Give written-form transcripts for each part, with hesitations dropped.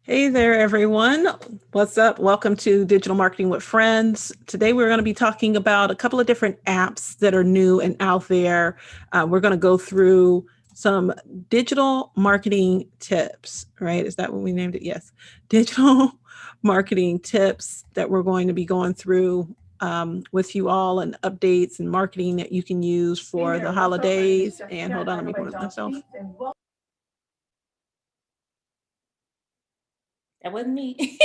Hey there, everyone. What's up? Welcome to Digital Marketing with Friends. Today, we're going to be talking about a couple of different apps that are new and out there. We're going to go through some digital marketing tips, right? Is that what we named it? Yes. Digital marketing tips that we're going to be going through with you all, and updates and marketing that you can use for the holidays. And hold on, let me mute myself. That wasn't me.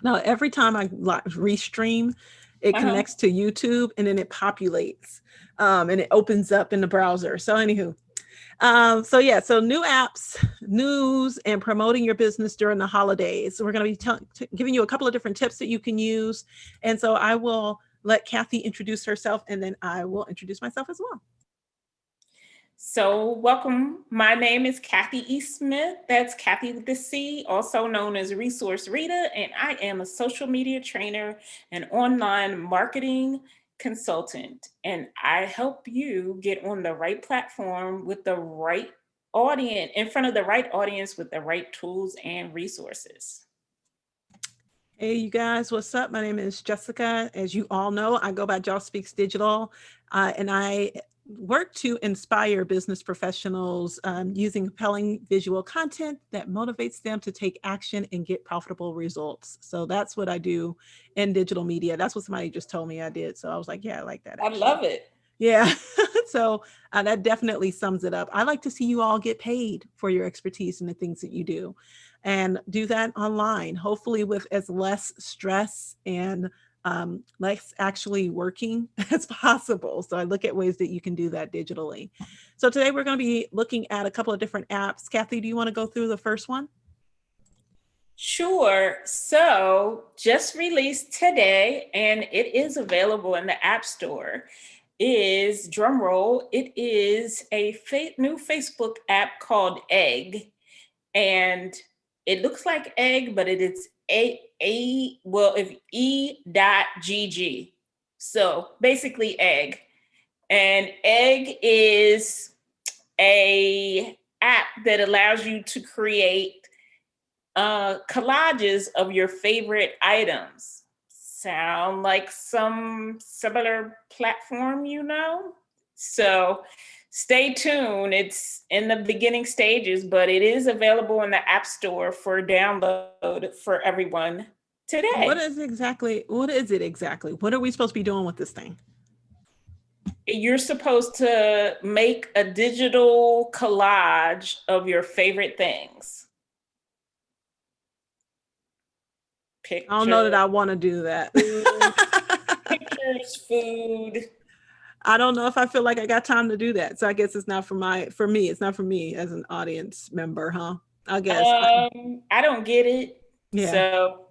Now, every time I restream, it Uh-huh. connects to YouTube and then it populates and it opens up in the browser. So, anywho, so new apps, news, and promoting your business during the holidays. So we're going to be giving you a couple of different tips that you can use. And so I will let Kathy introduce herself and then I will introduce myself as well. So, welcome. My name is Kathy E. Smith. That's Kathy with the C, also known as Resource Rita, and I am a social media trainer and online marketing consultant. And I help you get on the right platform with the right audience, in front of the right audience with the right tools and resources. Hey, you guys, what's up? My name is Jessica. As you all know, I go by Joss Speaks Digital, and I work to inspire business professionals using compelling visual content that motivates them to take action and get profitable results. So that's what I do in digital media. That's what somebody just told me I did. So I was like, yeah, I like that I actually. love it. Yeah. So that definitely sums it up. I like to see you all get paid for your expertise in the things that you do and do that online, hopefully with as less stress and less actually working as possible. So I look at ways that you can do that digitally. So today we're going to be looking at a couple of different apps. Kathy, do you want to go through the first one? Sure. So, just released today, and it is available in the App Store. Is drum roll. It is a new Facebook app called Egg, and it looks like Egg, but it is if E.gg. So basically, Egg, and Egg is a app that allows you to create collages of your favorite items. Sound like some similar platform, you know? So stay tuned. It's in the beginning stages, but it is available in the App Store for download for everyone today. What is it exactly? What are we supposed to be doing with this thing? You're supposed to make a digital collage of your favorite things. I don't know that Picture, I want to do that. food, pictures, food. I don't know if I feel like I got time to do that. So I guess it's not for me. It's not for me as an audience member, huh? I guess. I don't get it. Yeah. So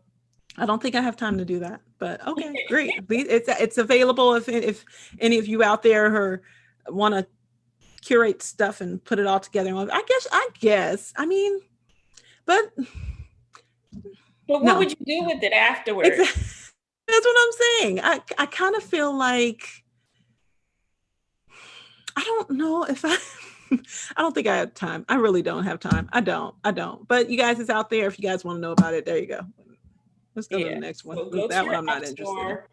I don't think I have time to do that. But okay, great. It's available if any of you out there who want to curate stuff and put it all together. I guess. I mean, but but what no. would you do with it afterwards? Exactly. That's what I'm saying. I kind of feel like I don't know if I I don't think I have time. I really don't have time. I don't. I don't. But you guys is out there if you guys want to know about it. There you go. Let's go to the Yeah. next one So because go to that one your I'm app not interested in. store.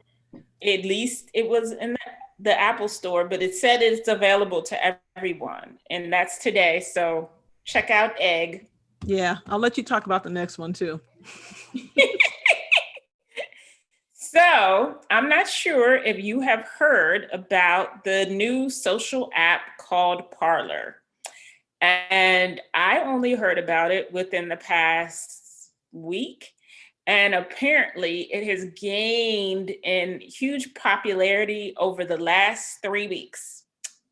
At least it was in the Apple store, but it said it's available to everyone. And that's today. So check out Egg. Yeah, I'll let you talk about the next one too. So I'm not sure if you have heard about the new social app called Parlor. And I only heard about it within the past week. And apparently, it has gained in huge popularity over the last 3 weeks.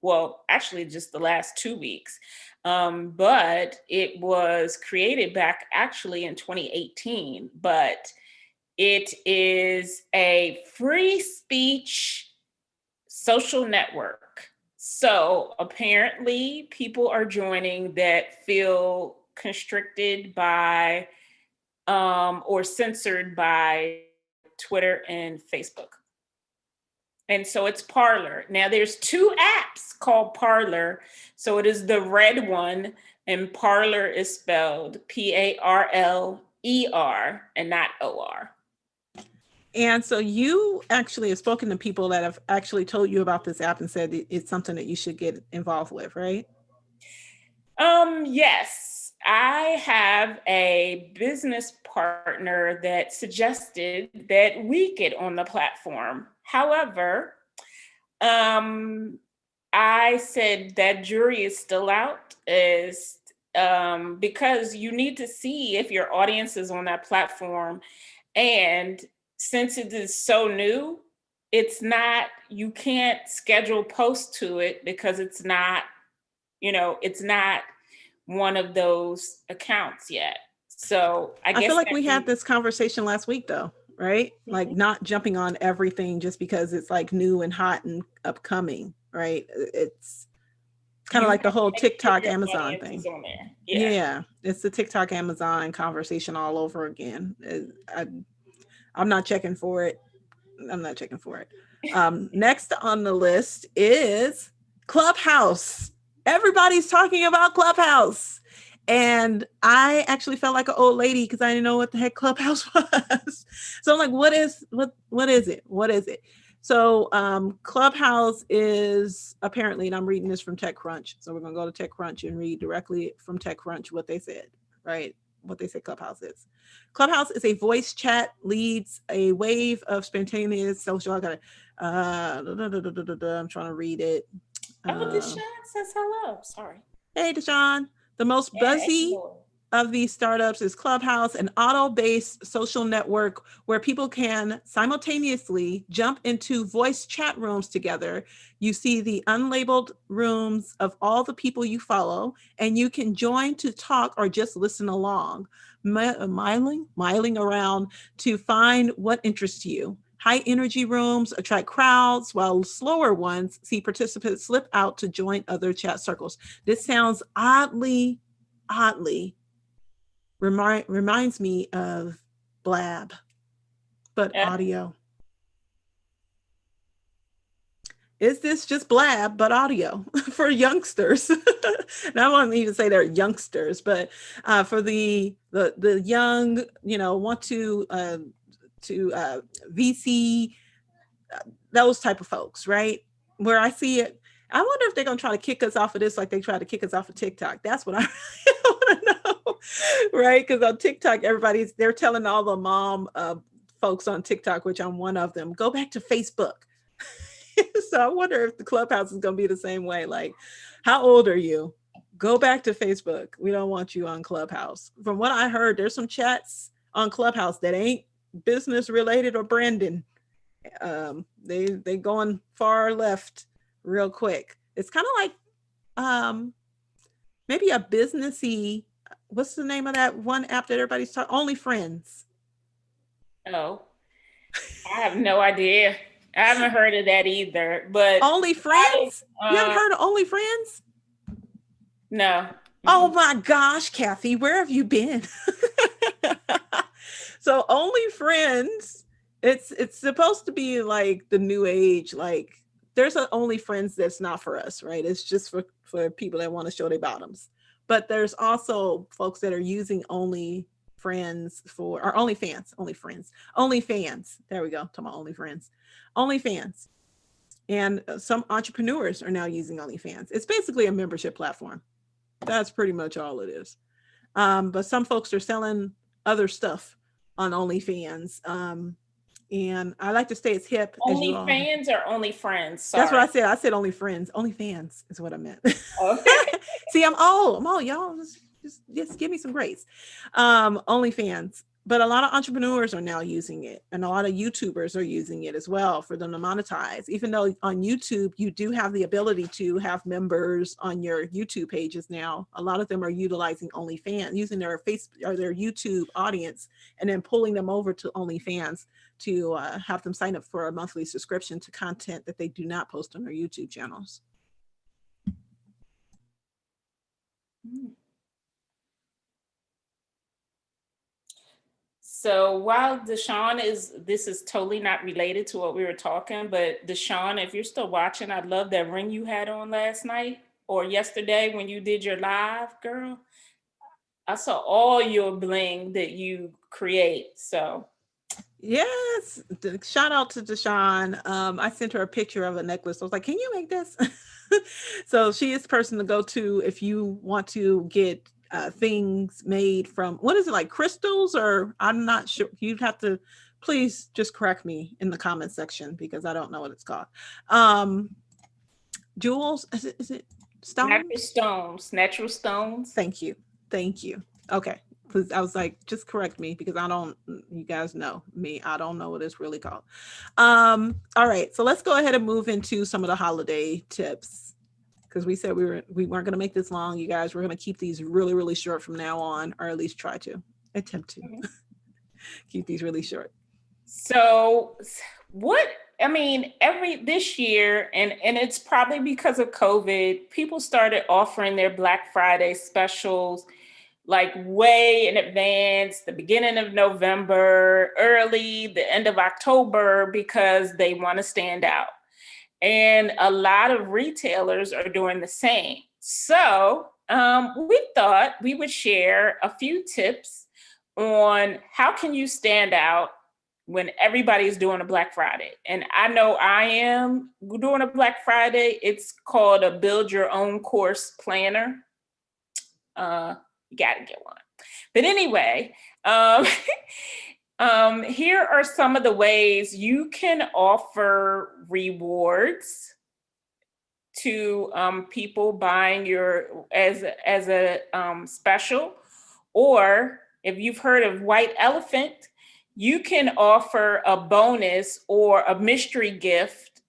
Well, actually, just the last 2 weeks. But it was created back actually in 2018. But it is a free speech social network. So apparently, people are joining that feel constricted by or censored by Twitter and Facebook. And so it's Parler. Now there's two apps called Parler. So it is the red one, and Parler is spelled Parler and not OR. And so you actually have spoken to people that have actually told you about this app and said it's something that you should get involved with, right? Yes, I have a business partner that suggested that we get on the platform. However, I said that jury is still out because you need to see if your audience is on that platform. And since it is so new, you can't schedule posts to it because it's not one of those accounts yet. So I feel guess like we had this conversation last week though, right? Like not jumping on everything just because it's like new and hot and upcoming, right? It's kind of like the whole TikTok Amazon thing. Yeah, it's the TikTok Amazon conversation all over again. I'm not checking for it. Next on the list is Clubhouse. Everybody's talking about Clubhouse. And I actually felt like an old lady because I didn't know what the heck Clubhouse was. So I'm like, what is it? What is it? So Clubhouse is apparently, and I'm reading this from TechCrunch. So we're going to go to TechCrunch and read directly from TechCrunch what they said, right? What they say Clubhouse is. Clubhouse is a voice chat leads a wave of spontaneous social. I'm trying to read it. Deshaun says hello. Sorry. Hey, Deshaun. The most buzzy of these startups is Clubhouse, an auto-based social network where people can simultaneously jump into voice chat rooms together. You see the unlabeled rooms of all the people you follow, and you can join to talk or just listen along, miling around to find what interests you. High energy rooms attract crowds, while slower ones see participants slip out to join other chat circles. This sounds oddly reminds me of Blab, but audio. Is this just Blab, but audio for youngsters? And I won't even say they're youngsters, but for the young, want to VC, those type of folks, right? Where I see it, I wonder if they're going to try to kick us off of this like they tried to kick us off of TikTok. That's what I want to know, right? Because on TikTok, they're telling all the mom folks on TikTok, which I'm one of them, go back to Facebook. So I wonder if the Clubhouse is going to be the same way. Like, how old are you? Go back to Facebook. We don't want you on Clubhouse. From what I heard, there's some chats on Clubhouse that ain't business related or branding. They going far left real quick. It's kind of like maybe a businessy, what's the name of that one app that everybody's talking? OnlyFriends. Oh, I have no idea. I haven't heard of that either. But OnlyFriends? You haven't heard of OnlyFriends? No. Oh my gosh, Kathy, where have you been? So OnlyFriends, it's supposed to be like the new age. Like there's an OnlyFriends that's not for us, right? It's just for people that want to show their bottoms. But there's also folks that are using OnlyFans or OnlyFans. There we go. Talking about OnlyFans. And some entrepreneurs are now using OnlyFans. It's basically a membership platform. That's pretty much all it is. But some folks are selling other stuff on OnlyFans. And I like to stay as hip as you all. OnlyFans or OnlyFriends? Sorry. That's what I said. I said OnlyFriends. OnlyFans is what I meant. Okay. See, I'm old. Y'all just give me some grace. OnlyFans. But a lot of entrepreneurs are now using it, and a lot of YouTubers are using it as well for them to monetize. Even though on YouTube, you do have the ability to have members on your YouTube pages now. A lot of them are utilizing OnlyFans, using their their YouTube audience, and then pulling them over to OnlyFans to have them sign up for a monthly subscription to content that they do not post on their YouTube channels. So while Deshaun this is totally not related to what we were talking, but Deshaun, if you're still watching, I love that ring you had on last night or yesterday when you did your live, girl. I saw all your bling that you create. So Yes, shout out to Deshawn. I sent her a picture of a necklace. I was like, "Can you make this?" So she is the person to go to if you want to get things made from, what is it, like crystals, or I'm not sure. You'd have to please just correct me in the comment section because I don't know what it's called. Um, Jewels? Is it natural stones? stones, natural stones. Thank you. Thank you. Okay. Because I was like, just correct me because I don't, you guys know me. I don't know what it's really called. All right. So let's go ahead and move into some of the holiday tips. Because we said we weren't going to make this long, you guys. We're going to keep these really, really short from now on, or at least try to attempt to keep these really short. So what I mean, this year, and it's probably because of COVID, people started offering their Black Friday specials like way in advance, the beginning of November, early, the end of October, because they want to stand out. And a lot of retailers are doing the same. So we thought we would share a few tips on how can you stand out when everybody's doing a Black Friday. And I know I am doing a Black Friday. It's called a build your own course planner. You got to get one. But anyway, here are some of the ways you can offer rewards to people buying your as a special, or if you've heard of White Elephant, you can offer a bonus or a mystery gift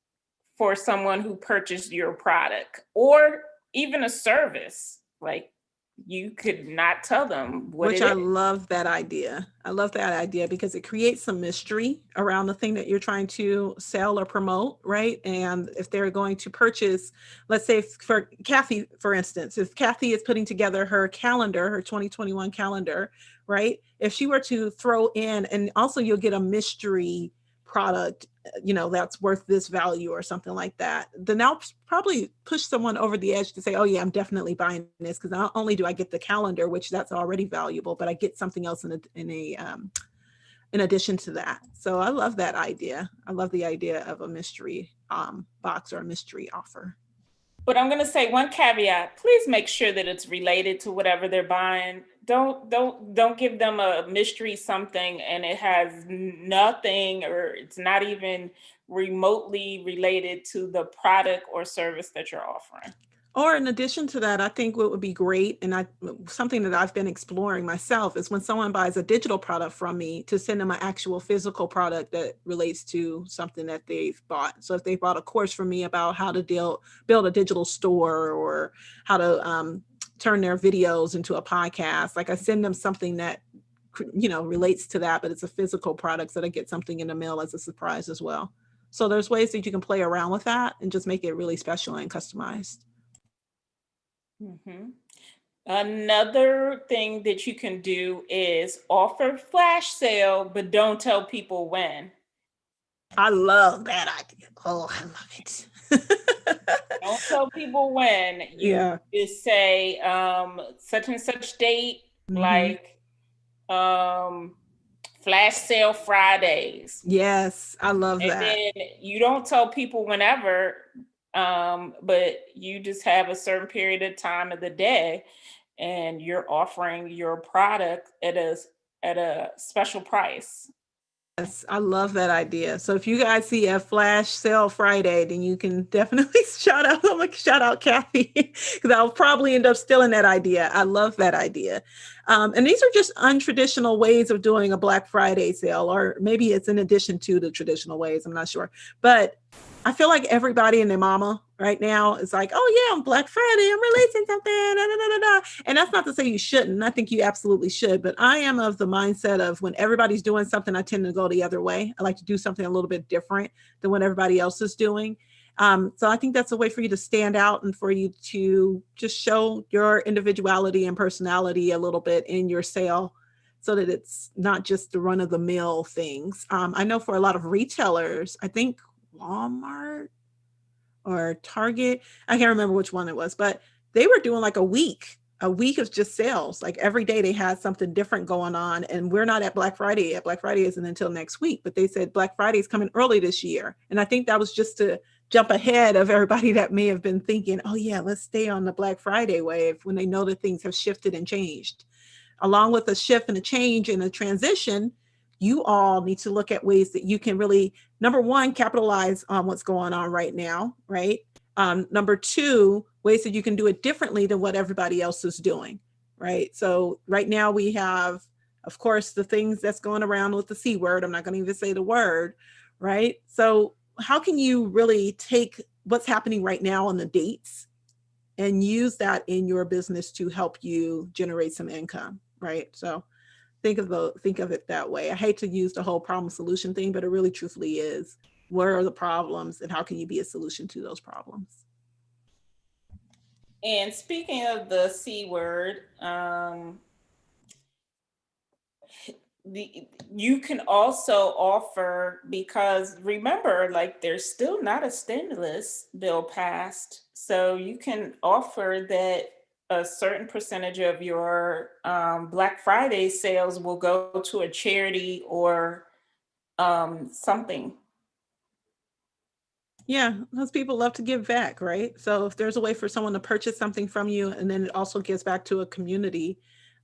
for someone who purchased your product, or even a service. Like you could not tell them what Which it I is. love that idea. I love that idea because it creates some mystery around the thing that you're trying to sell or promote, right? And if they're going to purchase, let's say for Kathy, for instance, if Kathy is putting together her calendar, her 2021 calendar, right? If she were to throw in, and also you'll get a mystery product, that's worth this value or something like that, then I'll probably push someone over the edge to say, oh yeah, I'm definitely buying this, because not only do I get the calendar, which that's already valuable, but I get something else in addition to that. So I love that idea. I love the idea of a mystery box or a mystery offer. But I'm going to say one caveat: please make sure that it's related to whatever they're buying. Don't give them a mystery something and it has nothing, or it's not even remotely related to the product or service that you're offering. Or in addition to that, I think what would be great, and something that I've been exploring myself, is when someone buys a digital product from me, to send them an actual physical product that relates to something that they've bought. So if they bought a course from me about how to build a digital store, or how to turn their videos into a podcast, like I send them something that relates to that, but it's a physical product, so they get something in the mail as a surprise as well. So there's ways that you can play around with that and just make it really special and customized. Mm-hmm. Another thing that you can do is offer flash sale, but don't tell people when. I love that idea. Oh, I love it. Don't tell people when. You just say such and such date, like flash sale Fridays. Yes, I love that. And then you don't tell people whenever, but you just have a certain period of time of the day and you're offering your product at a special price. Yes, I love that idea. So if you guys see a flash sale Friday, then you can definitely shout out Kathy, because I'll probably end up stealing that idea. I love that idea. And these are just untraditional ways of doing a Black Friday sale, or maybe it's in addition to the traditional ways. I'm not sure. But I feel like everybody and their mama right now is like, oh yeah, on Black Friday, I'm releasing something. Da, da, da, da. And that's not to say you shouldn't. I think you absolutely should. But I am of the mindset of, when everybody's doing something, I tend to go the other way. I like to do something a little bit different than what everybody else is doing. So I think that's a way for you to stand out and for you to just show your individuality and personality a little bit in your sale so that it's not just the run of the mill things. I know for a lot of retailers, I think Walmart or Target, I can't remember which one it was, but they were doing like a week of just sales. Like every day they had something different going on. And we're not at Black Friday yet. Black Friday isn't until next week, but they said Black Friday is coming early this year. And I think that was just to jump ahead of everybody that may have been thinking, oh yeah, let's stay on the Black Friday wave, when they know that things have shifted and changed. Along with a shift and a change and a transition, you all need to look at ways that you can really, number one, capitalize on what's going on right now, right? Number two, ways that you can do it differently than what everybody else is doing, right? So right now we have, of course, the things that's going around with the C word. I'm not going to even say the word, right? So how can you really take what's happening right now on the dates and use that in your business to help you generate some income, right? So think of it that way. I hate to use the whole problem solution thing, but it really truthfully is, where are the problems and how can you be a solution to those problems? And speaking of the C word, you can also offer, because remember, like, there's still not a stimulus bill passed, so you can offer that a certain percentage of your Black Friday sales will go to a charity or something. Yeah, those people love to give back, right? So if there's a way for someone to purchase something from you and then it also gives back to a community,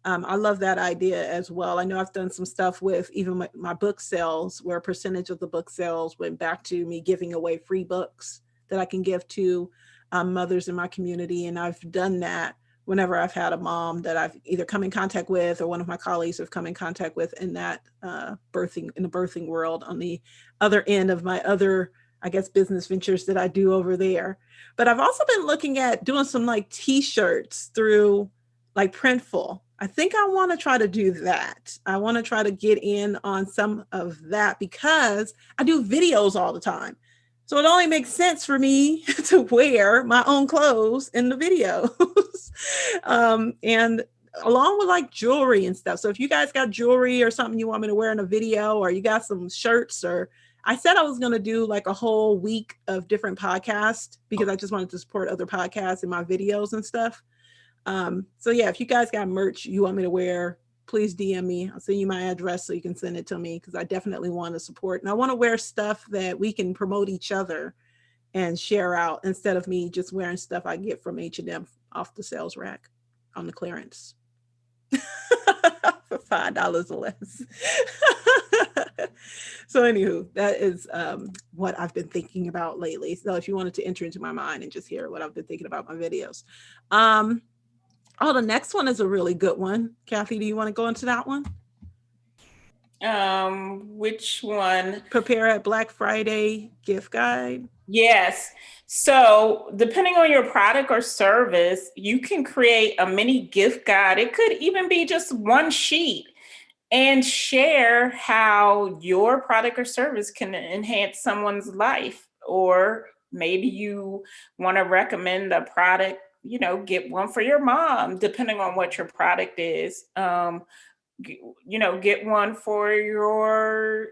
I love that idea as well. I know I've done some stuff with even my book sales, where a percentage of the book sales went back to me giving away free books that I can give to mothers in my community. And I've done that whenever I've had a mom that I've either come in contact with or one of my colleagues have come in contact with in that in the birthing world on the other end of my other, I guess, business ventures that I do over there. But I've also been looking at doing some like t-shirts through like Printful. I think I want to try to do that. I want to try to get in on some of that because I do videos all the time. So it only makes sense for me to wear my own clothes in the videos. And along with like jewelry and stuff. So if you guys got jewelry or something you want me to wear in a video, or you got some shirts, or I said I was going to do like a whole week of different podcasts because I just wanted to support other podcasts in my videos and stuff. So yeah, if you guys got merch you want me to wear, please DM me. I'll send you my address so you can send it to me, because I definitely want to support. And I want to wear stuff that we can promote each other and share out, instead of me just wearing stuff I get from H&M off the sales rack on the clearance for $5 or less. So anywho, that is what I've been thinking about lately. So if you wanted to enter into my mind and just hear what I've been thinking about my videos. Oh, the next one is a really good one. Kathy, do you want to go into that one? Which one? Prepare at Black Friday gift guide. Yes. So, depending on your product or service, you can create a mini gift guide. It could even be just one sheet, and share how your product or service can enhance someone's life. Or maybe you want to recommend a product, get one for your mom, depending on what your product is. Get one for your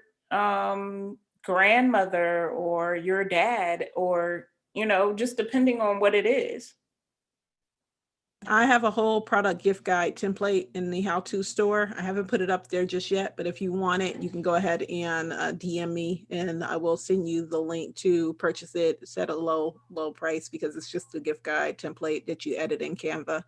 grandmother or your dad, or, just depending on what it is. I have a whole product gift guide template in the how-to store. I haven't put it up there just yet, but if you want it, you can go ahead and DM me and I will send you the link to purchase it. It's at a low price because it's just a gift guide template that you edit in Canva.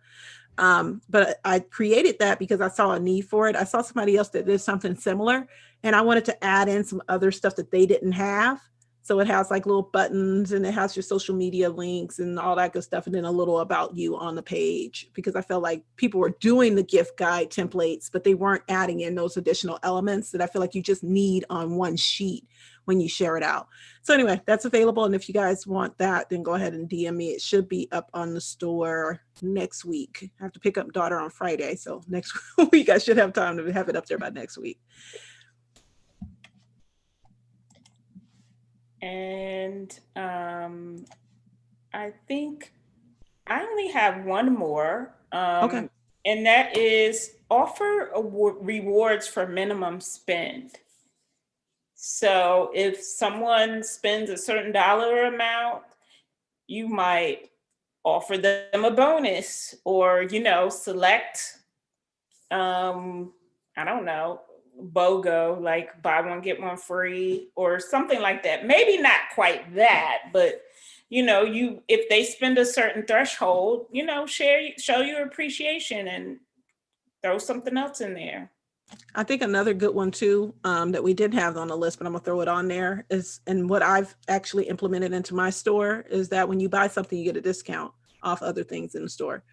But I created that because I saw a need for it. I saw somebody else that did something similar and I wanted to add in some other stuff that they didn't have. So it has like little buttons and it has your social media links and all that good stuff. And then a little about you on the page, because I felt like people were doing the gift guide templates, but they weren't adding in those additional elements that I feel like you just need on one sheet when you share it out. So anyway, that's available. And if you guys want that, then go ahead and DM me. It should be up on the store next week. I have to pick up daughter on Friday. So next week, I should have time to have it up there by next week. And I think I only have one more. Okay. And that is offer rewards for minimum spend. So if someone spends a certain dollar amount, you might offer them a bonus, or, select, I don't know, BOGO, like buy one, get one free, or something like that. Maybe not quite that, but if they spend a certain threshold, show your appreciation and throw something else in there. I think another good one too, that we did have on the list, but I'm gonna throw it on there is, and what I've actually implemented into my store is that when you buy something, you get a discount off other things in the store.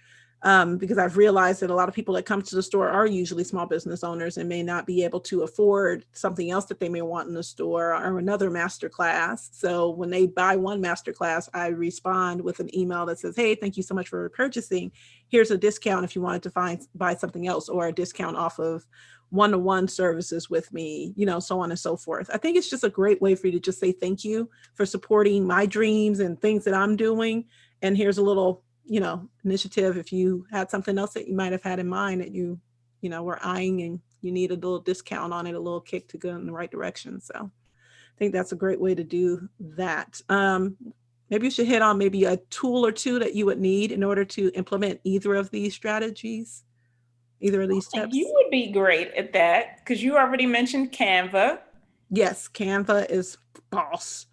Because I've realized that a lot of people that come to the store are usually small business owners and may not be able to afford something else that they may want in the store or another master class. So when they buy one master class, I respond with an email that says, hey, thank you so much for purchasing. Here's a discount if you wanted to buy something else, or a discount off of one-to-one services with me, so on and so forth. I think it's just a great way for you to just say thank you for supporting my dreams and things that I'm doing. And here's a little initiative if you had something else that you might have had in mind that you were eyeing and you need a little discount on it, a little kick to go in the right direction. So I think that's a great way to do that. Maybe you should hit on maybe a tool or two that you would need in order to implement either of these strategies, either of these tips. You would be great at that because you already mentioned Canva. Yes, Canva is boss.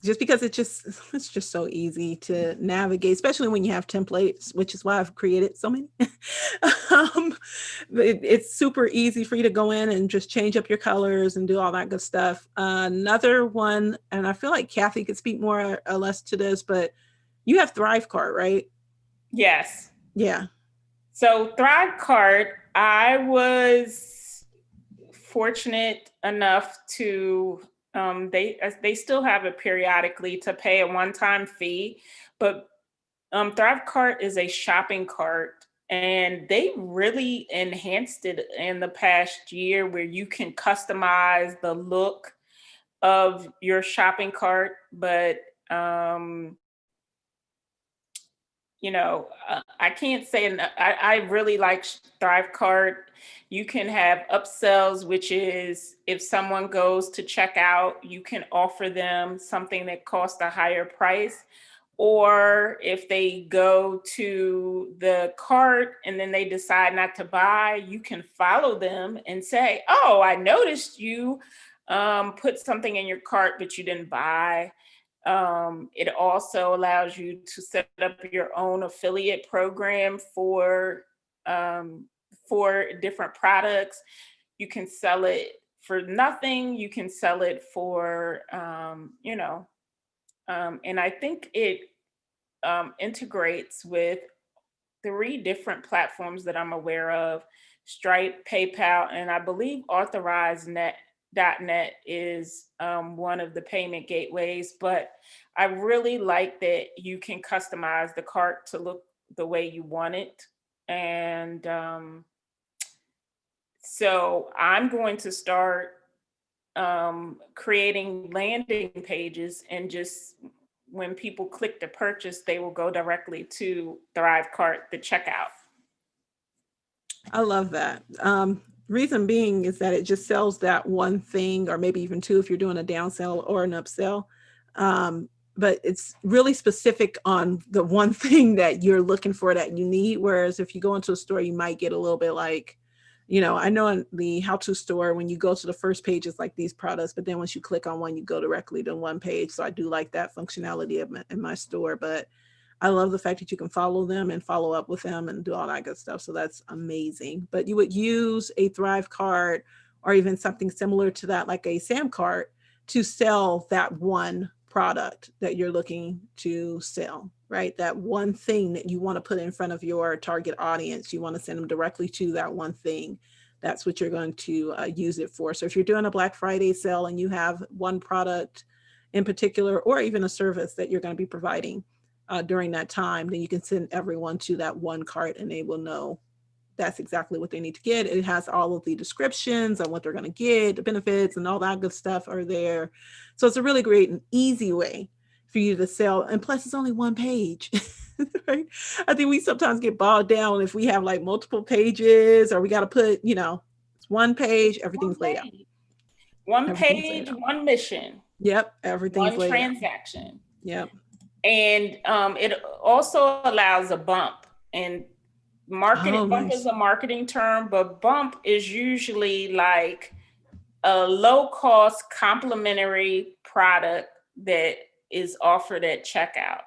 Just because it's just so easy to navigate, especially when you have templates, which is why I've created so many. It's super easy for you to go in and just change up your colors and do all that good stuff. Another one, and I feel like Kathy could speak more or less to this, but you have Thrivecart, right? Yes. Yeah. So Thrivecart, I was fortunate enough to they still have it periodically to pay a one-time fee, but Thrivecart is a shopping cart, and they really enhanced it in the past year, where you can customize the look of your shopping cart. But I can't say enough. I really like Thrivecart. You can have upsells, which is if someone goes to check out, you can offer them something that costs a higher price. Or if they go to the cart and then they decide not to buy, you can follow them and say, oh, I noticed you put something in your cart, but you didn't buy. It also allows you to set up your own affiliate program for different products. You can sell it for nothing. You can sell it for, and I think it integrates with 3 different platforms that I'm aware of: Stripe, PayPal, and I believe AuthorizeNet.net is one of the payment gateways. But I really like that you can customize the cart to look the way you want it. And so I'm going to start creating landing pages, and just when people click to purchase, they will go directly to Thrivecart, the checkout. I love that. Reason being is that it just sells that one thing, or maybe even two if you're doing a downsell or an upsell. But it's really specific on the one thing that you're looking for that you need. Whereas if you go into a store, you might get a little bit like, I know in the how-to store, when you go to the first page, it's like these products, but then once you click on one, you go directly to one page. So I do like that functionality in my store, but I love the fact that you can follow them and follow up with them and do all that good stuff. So that's amazing. But you would use a Thrivecart or even something similar to that, like a Samcart, to sell that one product that you're looking to sell, right? That one thing that you want to put in front of your target audience. You want to send them directly to that one thing. That's what you're going to use it for. So if you're doing a Black Friday sale and you have one product in particular, or even a service that you're going to be providing during that time, then you can send everyone to that one cart and they will know that's exactly what they need to get. It has all of the descriptions on what they're going to get, the benefits and all that good stuff are there. So it's a really great and easy way for you to sell. And plus it's only one page. Right? I think we sometimes get bogged down if we have like multiple pages or we got to put, it's one page, One everything's laid out. page, one Everything's laid page, out. one mission, Yep, everything's one laid out. transaction. Yep. And it also allows a bump. And Oh, bump nice. is a marketing term, but bump is usually like a low cost complementary product that is offered at checkout.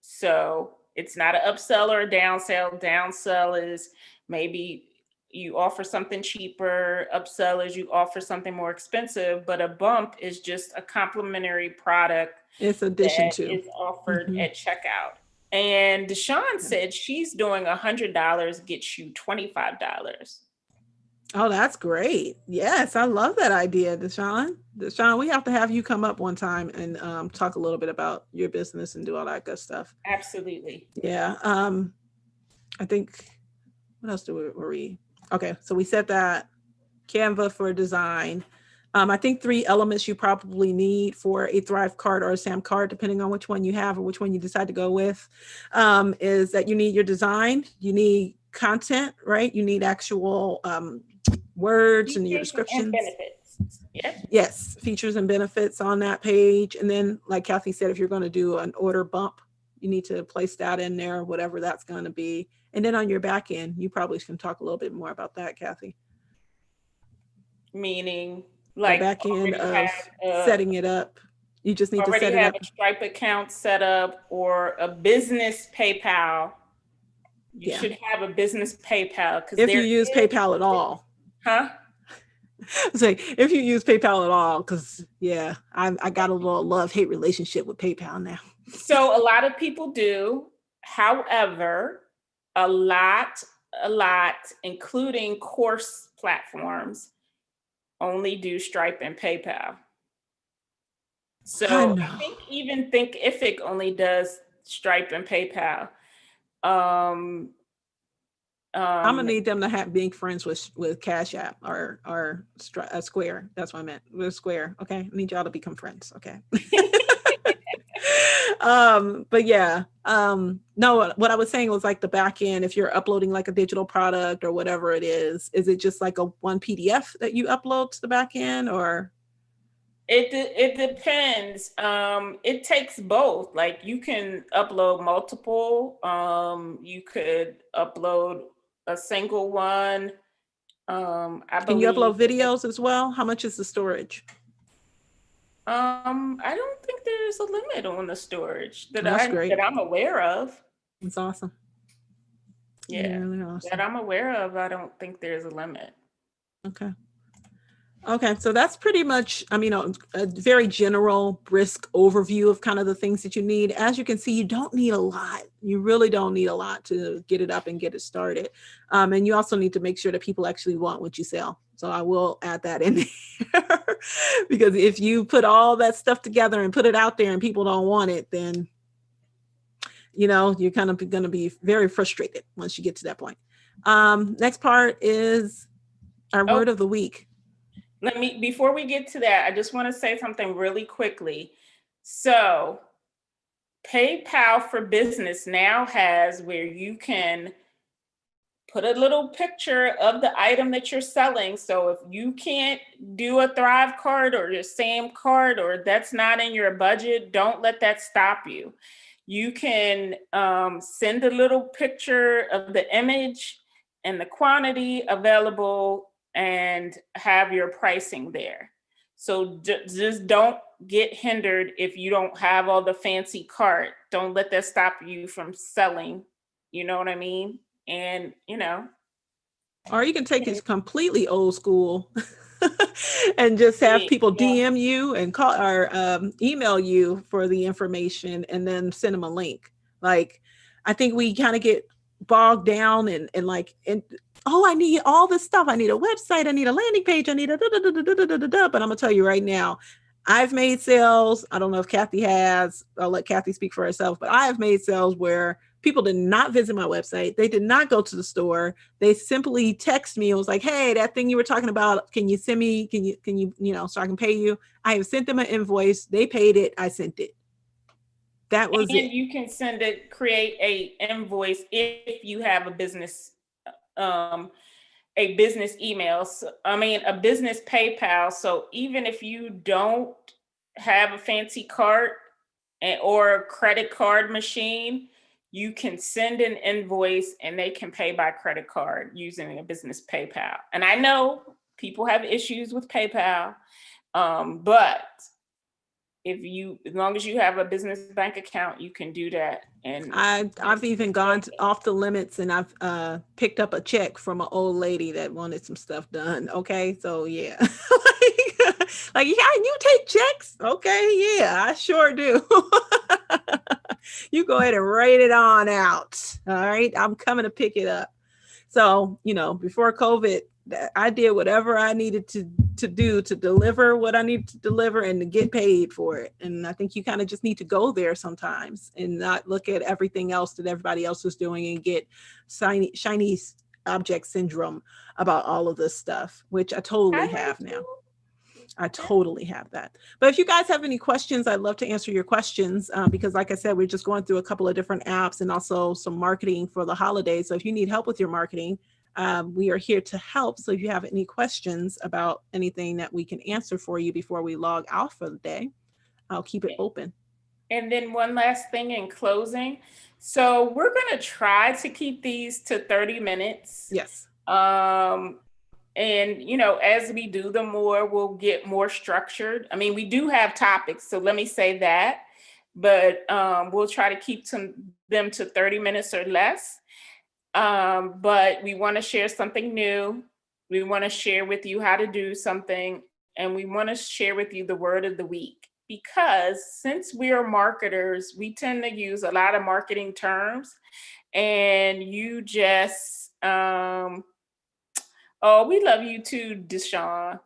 So it's not an upsell or a downsell. Downsell is maybe you offer something cheaper, upsell is you offer something more expensive, but a bump is just a complementary product It's addition that to. is offered Mhm. at checkout. And Deshawn said she's doing $100 gets you $25. Oh, that's great. Yes, I love that idea, Deshaun. Deshaun, we have to have you come up one time and talk a little bit about your business and do all that good stuff. Absolutely. Yeah. I think, what else were we? Okay, so we said that Canva for design. I think 3 elements you probably need for a Thrive card or a SAM card, depending on which one you have or which one you decide to go with, is that you need your design, you need content, right? You need actual words and your Features and descriptions. benefits. Yep. Yes, features and benefits on that page. And then, like Kathy said, if you're going to do an order bump, you need to place that in there, whatever that's going to be. And then on your back end, you probably can talk a little bit more about that, Kathy. Meaning, The like back end already of have setting it up. You just need to set it have up. a Stripe account set up or a business PayPal. You Yeah. should have a business PayPal because If you use PayPal at all. Huh? Say if you use PayPal at all, because yeah, I got a little love-hate relationship with PayPal now. So a lot of people do. However, a lot, including course platforms, only do Stripe and PayPal. So I think even Thinkific only does Stripe and PayPal. I'm gonna need them to have being friends with Cash App or Square. That's what I meant. With Square. Okay, I need y'all to become friends. Okay. But yeah, no, what I was saying was like the back end, if you're uploading like a digital product or whatever it is it just like a one PDF that you upload to the back end or? It depends. It takes both. Like you can upload multiple. You could upload a single one. Can you upload videos as well? How much is the storage? I don't think there's a limit on the storage that I'm aware of. It's awesome. Yeah, really awesome. That I'm aware of, I don't think there's a limit. Okay, so that's pretty much, a very general, brisk overview of kind of the things that you need. As you can see, you don't need a lot. You really don't need a lot to get it up and get it started. And you also need to make sure that people actually want what you sell. So I will add that in there because if you put all that stuff together and put it out there and people don't want it, then, you're kind of going to be very frustrated once you get to that point. Next part is our word of the week. Before we get to that, I just want to say something really quickly. So PayPal for Business now has where you can put a little picture of the item that you're selling. So if you can't do a Thrive card or your SAM card, or that's not in your budget, don't let that stop you. You can send a little picture of the image and the quantity available and have your pricing there. So just don't get hindered if you don't have all the fancy cart. Don't let that stop you from selling. You know what I mean? And, or you can take it completely old school and just have people DM you and call or email you for the information and then send them a link. Like, I think we kind of get bogged down and I need all this stuff. I need a website. I need a landing page. I need a but I'm gonna tell you right now, I've made sales. I don't know if Kathy has. I'll let Kathy speak for herself, but I have made sales where people did not visit my website. They did not go to the store. They simply text me. It was like, hey, that thing you were talking about, can you send me, can you, so I can pay you? I have sent them an invoice. They paid it. I sent it. that was And it. you can create a invoice if you have um, a business email. A business PayPal. So even if you don't have a fancy card or a credit card machine, you can send an invoice and they can pay by credit card using a business PayPal. And I know people have issues with PayPal, but as long as you have a business bank account, you can do that. And I've even gone off the limits, and I've picked up a check from an old lady that wanted some stuff done. Okay, so yeah, like yeah, you take checks. Okay, yeah, I sure do. You go ahead and write it on out. All right, I'm coming to pick it up. So, before COVID, I did whatever I needed to do to deliver what I need to deliver and to get paid for it. And I think you kind of just need to go there sometimes and not look at everything else that everybody else is doing and get shiny object syndrome about all of this stuff, which I totally have now. I totally have that. But if you guys have any questions, I'd love to answer your questions because, like I said, we're just going through a couple of different apps and also some marketing for the holidays. So if you need help with your marketing, we are here to help. So if you have any questions about anything that we can answer for you before we log out for the day, I'll keep it open. And then one last thing in closing. So we're going to try to keep these to 30 minutes. Yes. And, as we do them more, we'll get more structured. I mean, we do have topics, so let me say that, but we'll try to keep them to 30 minutes or less. But we want to share something new. We want to share with you how to do something, and we want to share with you the word of the week. Because since we are marketers, we tend to use a lot of marketing terms, and you just, oh, we love you too, Deshawn.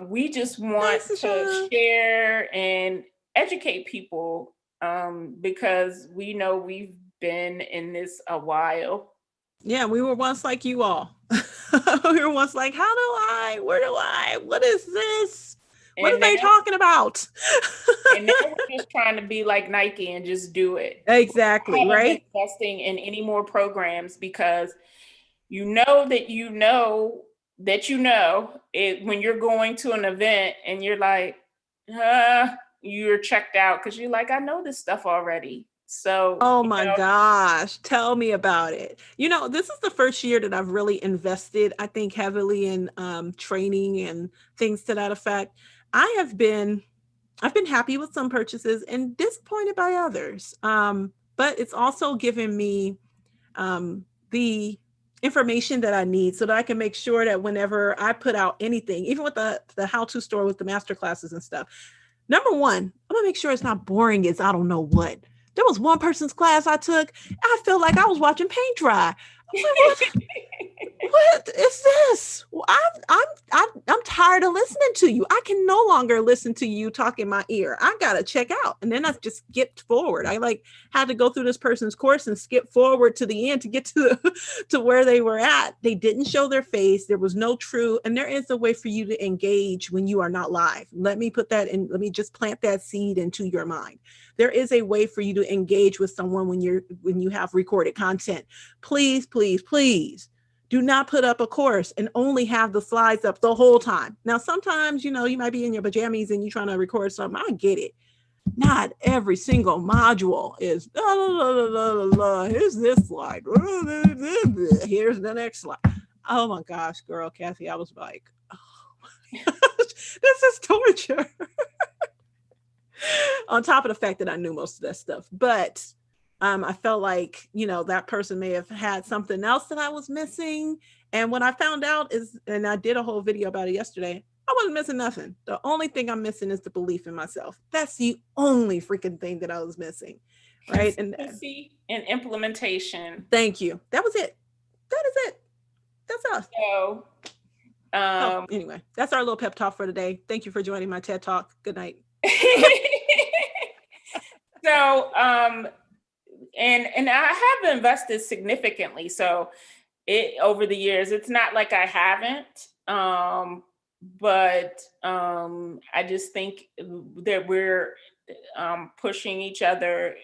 We just want to share and educate people because we know we've been in this a while. Yeah, we were once like you all. We were once like, what is this? What are they talking about? And now we're just trying to be like Nike and just do it. Exactly, right? Investing in any more programs because you know it when you're going to an event and you're like, you're checked out because you're like, I know this stuff already. So, oh my gosh, tell me about it. This is the first year that I've really invested, I think, heavily in training and things to that effect. I've been happy with some purchases and disappointed by others. But it's also given me the information that I need so that I can make sure that whenever I put out anything, even with the how-to store with the master classes and stuff, number one, I'm gonna make sure it's not boring as I don't know what. There was one person's class I took. I felt like I was watching paint dry. What is this? I'm tired of listening to you. I can no longer listen to you talk in my ear. I gotta check out. And then I just skipped forward. I had to go through this person's course and skip forward to the end to get to where they were at. They didn't show their face. There was no true, and there is a way for you to engage when you are not live. Let me just plant that seed into your mind. There is a way for you to engage with someone when you have recorded content. Please, please, please do not put up a course and only have the slides up the whole time. Now, sometimes, you might be in your pajamas and you're trying to record something. I get it. Not every single module is, here's this slide. Here's the next slide. Oh my gosh, girl, Kathy, I was like, oh my gosh, this is torture. On top of the fact that I knew most of that stuff. But I felt like, that person may have had something else that I was missing. And what I found out is, and I did a whole video about it yesterday, I wasn't missing nothing. The only thing I'm missing is the belief in myself. That's the only freaking thing that I was missing. Right. And implementation. Thank you. That was it. That is it. That's us. So, anyway, that's our little pep talk for today. Thank you for joining my TED Talk. Good night. So, and I have invested significantly. So over the years, it's not like I haven't, but I just think that pushing each other,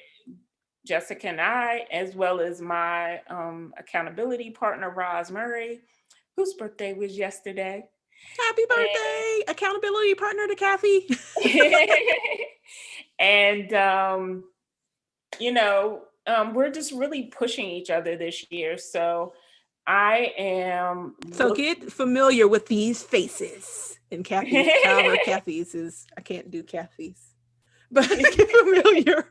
Jessica and I, as well as my accountability partner, Roz Murray, whose birthday was yesterday. Happy birthday, accountability partner to Kathy. And, we're just really pushing each other this year. So I am. So get familiar with these faces. And Kathy, however, Kathy's is, I can't do Kathy's. But get familiar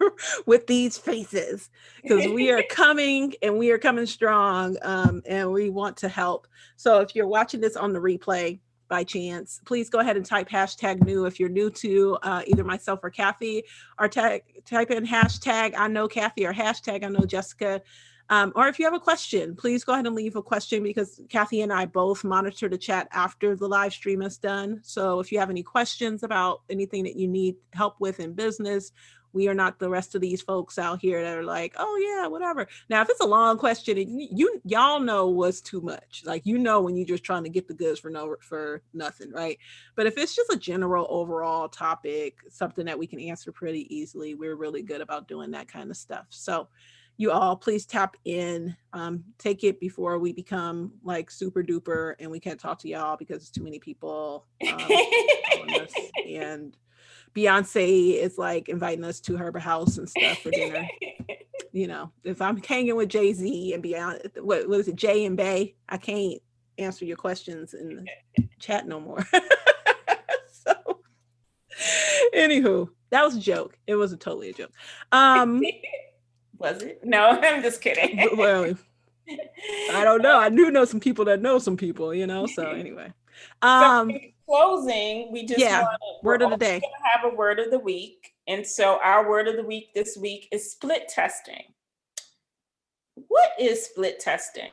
with these faces because we are coming and we are coming strong, and we want to help. So if you're watching this on the replay by chance, please go ahead and type hashtag new. If you're new to either myself or Kathy, or type in hashtag I know Kathy or hashtag I know Jessica. Or if you have a question, please go ahead and leave a question because Kathy and I both monitor the chat after the live stream is done. So if you have any questions about anything that you need help with in business, we are not the rest of these folks out here that are like, oh yeah, whatever. Now, if it's a long question, y'all know what's too much. Like, when you're just trying to get the goods for nothing, right? But if it's just a general overall topic, something that we can answer pretty easily, we're really good about doing that kind of stuff. So you all please tap in, take it before we become like super duper and we can't talk to y'all because it's too many people on us. And Beyonce is like inviting us to her house and stuff for dinner. If I'm hanging with Jay-Z and Beyonce, what is it, Jay and Bay, I can't answer your questions in the chat no more. So anywho, that was a joke. It was totally a joke. Was it? No, I'm just kidding. Well, I don't know. I do know some people that know some people, so anyway. So in closing, we just want word of the day. Have a word of the week. And so our word of the week this week is split testing. What is split testing?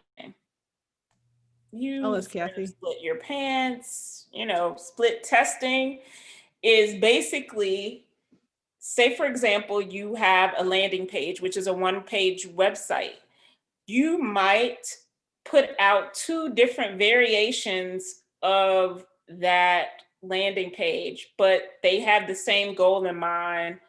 You Kathy. Split your pants, split testing is basically, say, for example, you have a landing page, which is a one-page website. You might put out 2 different variations of that landing page, but they have the same goal in mind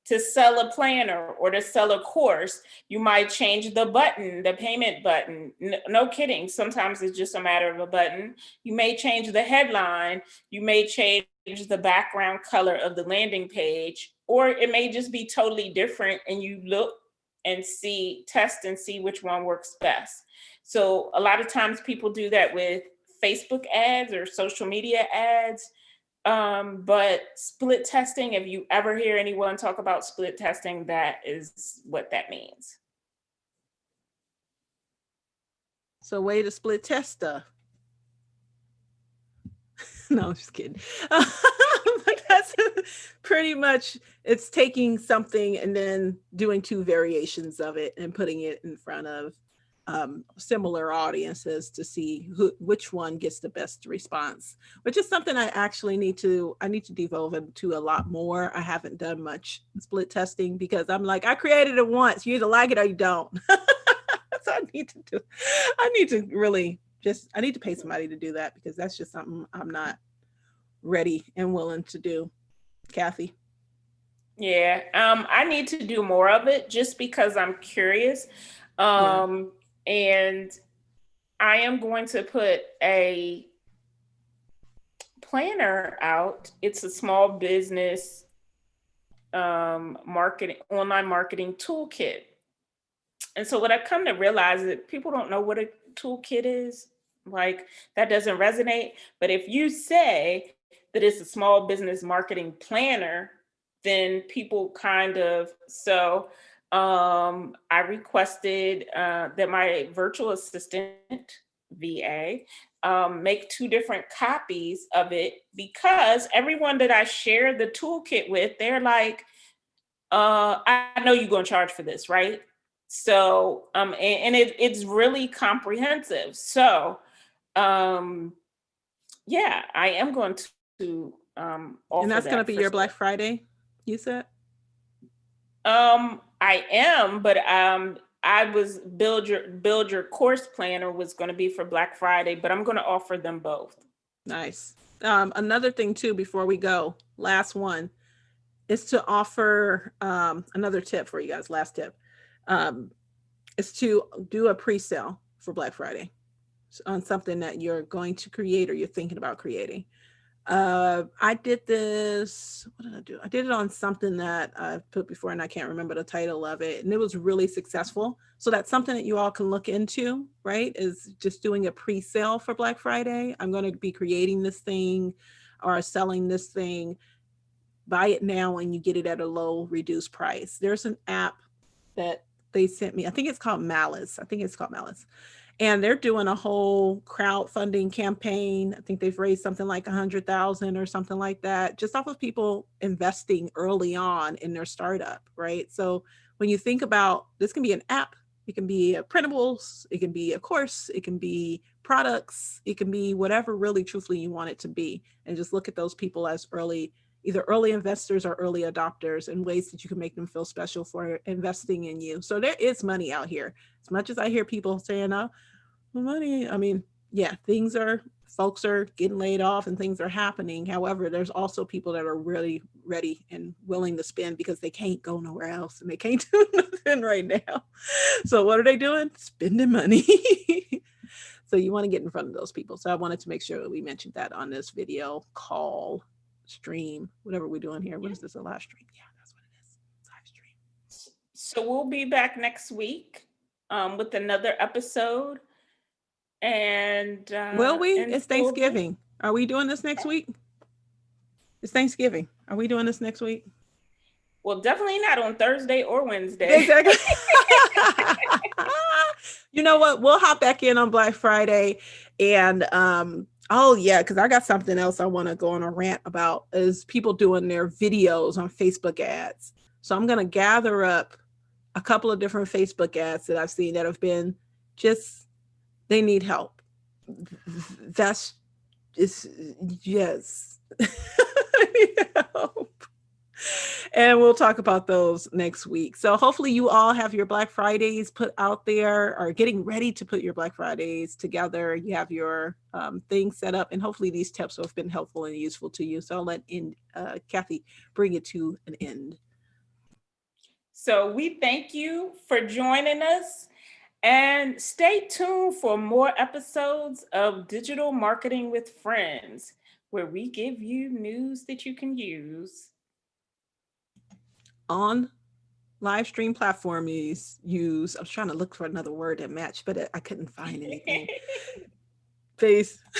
to sell a planner or to sell a course. You might change the button, the payment button. No kidding. Sometimes it's just a matter of a button. You may change the headline. You may change the background color of the landing page, or it may just be totally different and you look and test and see which one works best. So a lot of times people do that with Facebook ads or social media ads. But split testing, if you ever hear anyone talk about split testing, that is what that means. So way to split test stuff. No, I'm just kidding. But that's pretty much, it's taking something and then doing 2 variations of it and putting it in front of similar audiences to see which one gets the best response, which is something I actually need to devolve into a lot more. I haven't done much split testing because I'm like, I created it once. You either like it or you don't. So I need to pay somebody to do that because that's just something I'm not ready and willing to do. Kathy? Yeah, I need to do more of it just because I'm curious. And I am going to put a planner out. It's a small business online marketing toolkit. And so what I've come to realize is that people don't know what a toolkit is. Like, that doesn't resonate. But if you say that it's a small business marketing planner, then people kind of, I requested that my virtual assistant, VA, make 2 different copies of it because everyone that I share the toolkit with, they're like, I know you're going to charge for this, right? So, and it's really comprehensive. So, yeah, I am going to offer and that's going to be your Black Friday, you said? I am, but I was build your course planner was going to be for Black Friday, but I'm going to offer them both. Nice. Another thing too, before we go, last one, is to offer another tip for you guys. Last tip is to do a pre-sale for Black Friday on something that you're going to create or you're thinking about creating. I did this. What did I do? I did it on something that I've put before, and I can't remember the title of it. And it was really successful. So that's something that you all can look into, right? Is just doing a pre-sale for Black Friday. I'm going to be creating this thing or selling this thing. Buy it now and you get it at a low reduced price. There's an app that they sent me. I think it's called Malice. And they're doing a whole crowdfunding campaign. I think they've raised something like 100,000 or something like that, just off of people investing early on in their startup, right? So when you think about this, can be an app, it can be a printables, it can be a course, it can be products, it can be whatever really truthfully you want it to be. And just look at those people as either early investors or early adopters, and ways that you can make them feel special for investing in you. So there is money out here. As much as I hear people saying, oh, money, I mean, yeah, folks are getting laid off and things are happening. However, there's also people that are really ready and willing to spend because they can't go nowhere else and they can't do nothing right now. So what are they doing? Spending money. So you want to get in front of those people. So I wanted to make sure that we mentioned that on this video call, stream, whatever we're doing here. What is this, a live stream? Yeah, that's what it is. Live stream. So we'll be back next week with another episode. And will we? It's Thanksgiving. Are we doing this next week? It's Thanksgiving. Are we doing this next week? Well, definitely not on Thursday or Wednesday. Exactly. You know what? We'll hop back in on Black Friday. And oh yeah, because I got something else I want to go on a rant about, is people doing their videos on Facebook ads. So I'm going to gather up a couple of different Facebook ads that I've seen that have been just, they need help. That's just, yes. Help. And we'll talk about those next week. So hopefully you all have your Black Fridays put out there, or getting ready to put your Black Fridays together. You have your things set up, and hopefully these tips have been helpful and useful to you. So I'll let Kathy bring it to an end. So we thank you for joining us, and stay tuned for more episodes of Digital Marketing with Friends, where we give you news that you can use on live stream platform. I was trying to look for another word that matched, but I couldn't find anything. Peace.